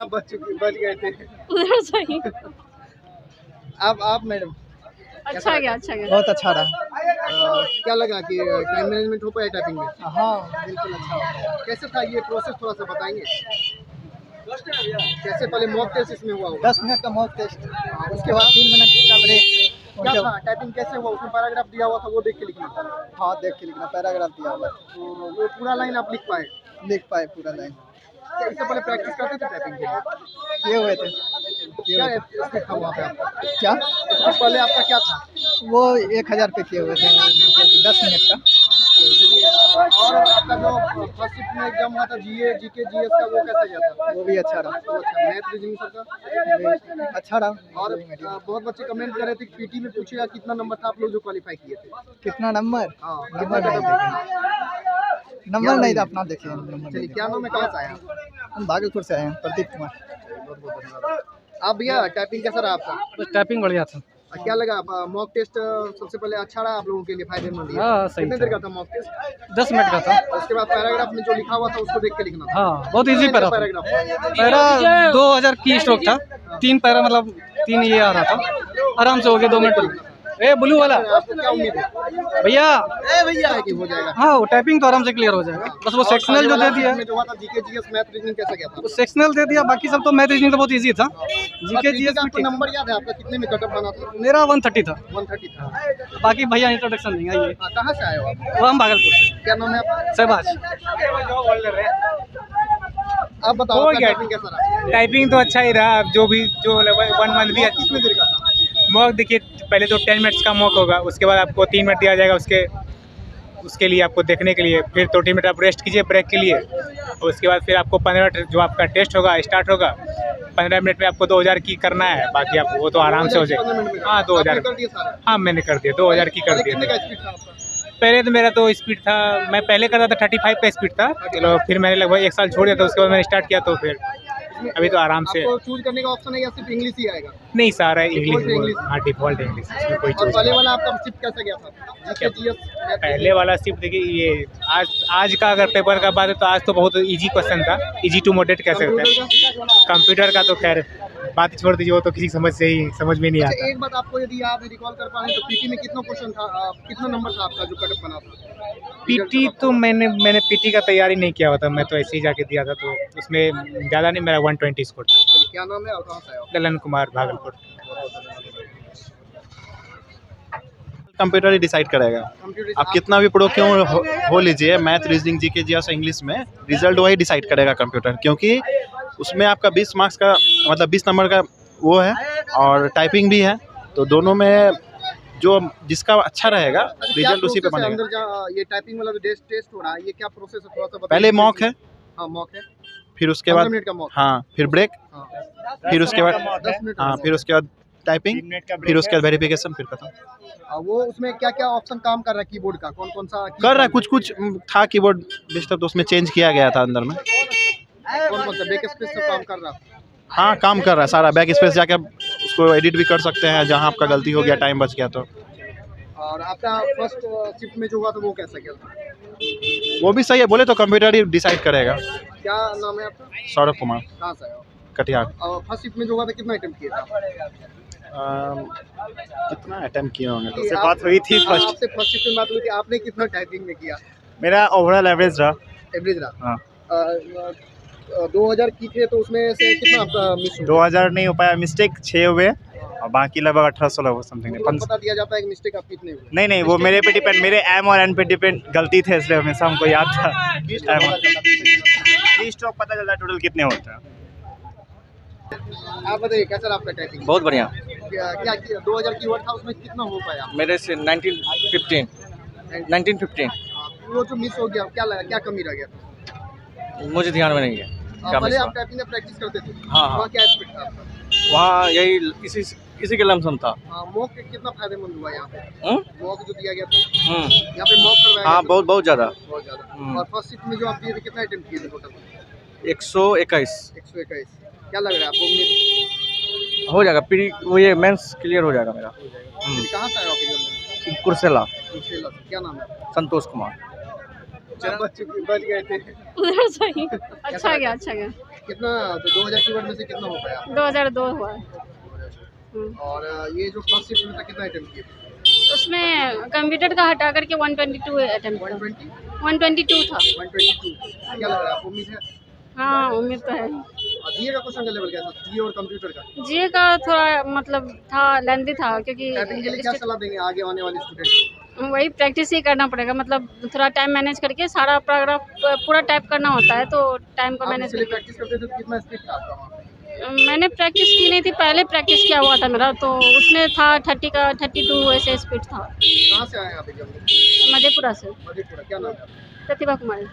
आप बच गए थे। उधर सही। आप मैडम अच्छा गया, अच्छा गया। बहुत अच्छा रहा। क्या लगा कि टाइम मैनेजमेंट हो पाया टाइपिंग में? हाँ बिल्कुल अच्छा होगा। कैसे था ये प्रोसेस, थोड़ा सा बताएंगे? कैसे पहले मॉक टेस्ट इसमें हुआ होगा? 10 मिनट का मॉक टेस्ट, उसके बाद 3 मिनट का ब्रेक। क्या था टाइपिंग कैसे हुआ? उसमें पैराग्राफ दिया हुआ था, वो देख के लिखना था। हाँ देख के लिखना, पैराग्राफ दिया हुआ तो वो पूरा लाइन आप लिख पाए? लिख पाए पूरा लाइन। क्या इससे पहले प्रैक्टिस करते थे टाइपिंग के लिए? किए हुए थे। क्या स्पीड था वहाँ पे आपका? क्या इससे पहले आपका क्या था? वो 1000 पे किए हुए थे, 10 मिनट का। और आपका जो फर्स्ट शिफ्ट में एग्जाम हुआ था जीए जीके जीएस का, वो कैसा गया था? वो भी अच्छा रहा। वो अच्छा, मैथ रीजनिंग सबका अच्छा रहा। और बहुत बच्चे कमेंट कर रहे थे कि पीटी में पूछेगा कितना नंबर था आप लोग जो क्वालिफाई किए थे? कितना नंबर? हाँ, नंबर नहीं देखे, नंबर नहीं था अपना, देखे नंबर चलिए, नहीं। क्या नाम है, कहाँ से आए हैं? हम भागलपुर से आए हैं, प्रदीप कुमार। आप भैया टाइपिंग कैसा रहा आपका? टाइपिंग बढ़िया था। क्या लगा मॉक टेस्ट? सबसे पहले अच्छा रहा आप लोगों के लिए, फायदेमंद? हाँ, सही कितने था। देर का था मॉक टेस्ट? 10 मिनट का था। उसके बाद पैराग्राफ में जो लिखा हुआ था उसको देख के लिखना था। हाँ, बहुत इजी पैरा था। पैराग्राफ पैरा 2000 की स्ट्रोक था। 3 पैरा, मतलब 3 ये आ रहा था। आराम से हो गया 2 मिनट में। ए ब्लू वाला आपको क्या उम्मीद है भैया? भैया है कि हो जाएगा? हाँ, वो टाइपिंग तो आराम से क्लियर हो जाएगा। बस वो सेक्शनल जो दे दिया, जो हुआ था जीके जीएस मैथ रीजनिंग कैसा गया था? वो सेक्शनल दे दिया। बाकी सब तो मैथ रीजनिंग तो बहुत इजी था। जीके जीएस में आपको नंबर याद है आपका कितने में कटअप बना था? मेरा 130 था। 130 था। बाकी भैया इंट्रोडक्शन देंगे, आइए। कहाँ से आए हो आप? वो हम भागलपुर से। क्या नाम है आपका? सहबाज। आप बताओ हो गया। टाइपिंग कैसा रहा? टाइपिंग तो अच्छा ही रहा। जो 1 मंथ भी अच्छा। कितने देर का था? मॉक देखिए, पहले तो 10 मिनट्स का मॉक होगा, उसके बाद आपको 3 मिनट दिया जाएगा उसके लिए आपको देखने के लिए। फिर 2 मिनट आप रेस्ट कीजिए ब्रेक के लिए, और उसके बाद फिर आपको 15 मिनट जो आपका टेस्ट होगा स्टार्ट होगा। 15 मिनट में आपको 2000 की करना है, बाकी आपको वो तो आराम से हो जाएगा। हाँ 2000, हाँ मैंने कर दिया, 2000 की कर कितने दिया। का स्पीड था आपका? पहले तो मेरा तो स्पीड था, मैं पहले करता था 35 का स्पीड था। चलो फिर मैंने लगभग 1 साल छोड़ दिया था, उसके बाद मैंने स्टार्ट किया, तो फिर अभी तो आराम से। आपको चूज करने का ऑप्शन है या सिर्फ इंग्लिश ही आएगा? नहीं, सारा Default इंग्लिश। English। हाँ डिफॉल्ट इंग्लिश, इसमें कोई और चीज़ पहले वाला आपका शिफ्ट कैसा गया था? जीके जीएस पहले वाला शिफ्ट देखिए, ये आज का अगर पेपर का बात है तो आज तो बहुत इजी क्वेश्चन था। इजी टू मॉडरेट कह सकते हैं। कंप्यूटर का तो खैर बात ही छोड़ दीजिए, वो तो किसी समझ में नहीं अच्छा, आता। एक बात आपको यदि याद है, रिकॉल कर पा रहे हैं, तो पीटी में कितना क्वेश्चन था, कितना नंबर था आपका जो कटअप बना था? पीटी तो मैंने पीटी का तैयारी नहीं किया हुआ था, मैं तो ऐसे ही जाके दिया था, तो उसमें ज़्यादा नहीं, मेरा 120 स्कोर था। क्या नाम है और कहाँ से आए हो? ललन कुमार, भागलपुर। कंप्यूटर ही डिसाइड करेगा। आप कितना भी प्रो क्यों हो लीजिए, math reasoning GK GS English में रिजल्ट वही डिसाइड करेगा कंप्यूटर, क्योंकि उसमें आपका 20 मार्क्स का मतलब 20 नंबर का वो है, और टाइपिंग भी है, तो दोनों में जो जिसका अच्छा रहेगा रिजल्ट उसी पे बनेगा। अंदर ये टाइपिंग वाला जो टेस्ट हो रहा है, ये क्या प्रोसेस है, थोड़ा सा बताइए। पहले मॉक है, हाँ मॉक है, फिर उसके 15 बाद मिनट का मॉक। हाँ फिर ब्रेक, हाँ, फिर उसके बाद 10 मिनट हाँ फिर उसके बाद टाइपिंग, फिर उसके बाद वेरिफिकेशन, फिर खत्म। वो उसमें क्या क्या ऑप्शन काम कर रहा है कीबोर्ड का, कौन कौन सा कर रहा है, कुछ था कीबोर्ड डिस्टर्ब, तो उसमें चेंज किया गया था अंदर में। कौन कौन सा बैक स्पेस से काम कर रहा है? हाँ काम कर रहा है सारा, बैक स्पेस जाके आप उसको एडिट भी कर सकते हैं जहाँ आपका गलती हो गया, टाइम बच गया तो। और आपका फर्स्ट शिफ्ट में जो हुआ था वो कैसा गया था? वो भी सही है, बोले तो कंप्यूटर ही डिसाइड करेगा। क्या नाम है आपका? सौरभ कुमार, कहाँ से आए हो? कटिहार। और फर्स्ट शिफ्ट में जो हुआ था कितना अटेम्प्ट किया था? कितना अटेम्प्ट किए होंगे तो आप- बात हुई थी फर्स्ट। आपसे फर्स्ट शिफ्ट में बात हुई थी, आपने कितना टाइपिंग में किया? मेरा ओवरऑल एवरेज रहा। एवरेज रहा। हाँ। 2000 की थे तो उसमें से कितना आपका मिस हुआ? 2000 नहीं हो पाया, मिस्टेक 6 हुए और बाकी लगभग 1800 समथिंग। बता दिया जाता है कि मिस्टेक आप कितने हुए? नहीं, वो मेरे पे डिपेंड, मेरे एम और एन पे डिपेंड गलती थे, इसलिए हमेशा हमको याद था। स्ट्रोक पता चलता है टोटल कितने होते हैं। आप बताइए कैसा रहा आपका टाइपिंग? बहुत बढ़िया। क्या किया? 2000 की वर्ड था, उसमें कितना हो पाया? मेरे से 1915 वो जो मिस हो गया, क्या लगा, क्या कमी रह गया था? मुझे ध्यान में नहीं है। पहले आप टाइपिंग में प्रैक्टिस करते थे? हाँ। वहाँ क्या स्पीड था आपका? वहाँ यही इसी के लमसम था। मॉक कितना फायदेमंद हुआ यहाँ पे? मॉक जो दिया गया था, हम्म। यहाँ पे मॉक करवाया हाँ, गया था? बहुत ज़्यादा। बहुत ज़्यादा। और फर्स्ट शिफ्ट में जो आप दिए थे कितना अटेम्प्ट किए थे टोटल? 121 121। क्या लग रहा है आपको, उम्मीद हो जाएगा। वो ये मेंस क्लियर हो जाएगा मेरा। कहाँ से आए हो आप? कुर्सेला। क्या नाम है? संतोष कुमार। बच गए थे। उधर सही। अच्छा गया, अच्छा गया। कितना 2000 कीवर्ड में से कितना हो पाया? 2002 हुआ है। और ये जो फर्स्ट शिफ्ट में था कितना अटेम्प्ट किए? उसमें कंप्यूटर का हटा करके 122 अटेम्प्ट 120 122 था। 122 क्या लग रहा है आपको, उम्मीद है? हाँ उम्मीद तो है। और जीए का क्वेश्चन का लेवल कैसा था, जीए और कंप्यूटर का? जीए का थोड़ा मतलब था, लेंदी था क्योंकि टाइपिंग के लिए क्या सलाह देंगे आगे आने वाले स्टूडेंट? वही प्रैक्टिस ही करना पड़ेगा, मतलब थोड़ा टाइम मैनेज करके सारा पैराग्राफ पूरा टाइप करना होता है, तो टाइम को आप मैनेज इसके लिए प्रैक्टिस करते थे तो कितना स्पीड था आपका वहाँ पे? मैंने प्रैक्टिस की नहीं थी, पहले प्रैक्टिस किया हुआ था मेरा, तो उसमें था 30 का 32 ऐसे स्पीड था। कहाँ से आए हैं आप एग्जाम में? मधेपुरा से। मधेपुरा, क्या नाम है आपका? प्रतिभा कुमारी।